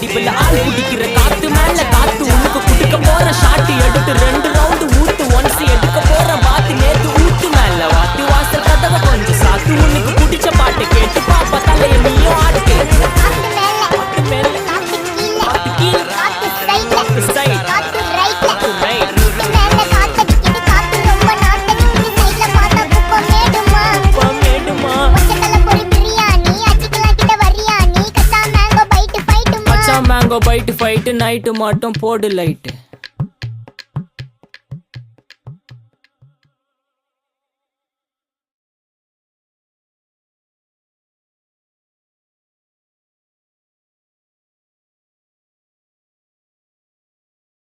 வெடிப்புல ஆள் குடிக்கிற காத்து மேல காத்து உனக்கு குடுக்க போற ஷாட்டு எடுத்து 2 ரவுண்டு ஊத்து ஒன்ஸ் எடுக்க போற பாத்து நேத்து ஊத்து மேல வாத்து வாசல் கதவை கொஞ்சம் சாத்து உனக்கு பிடிச்ச பாட்டு கேட்டு பாப்பா தலைய நீயும் ஆட்டு காத்து மேல காத்து கீழ காத்து சைடு காத்து right mango byte fight night மட்டும் போடு லைட்.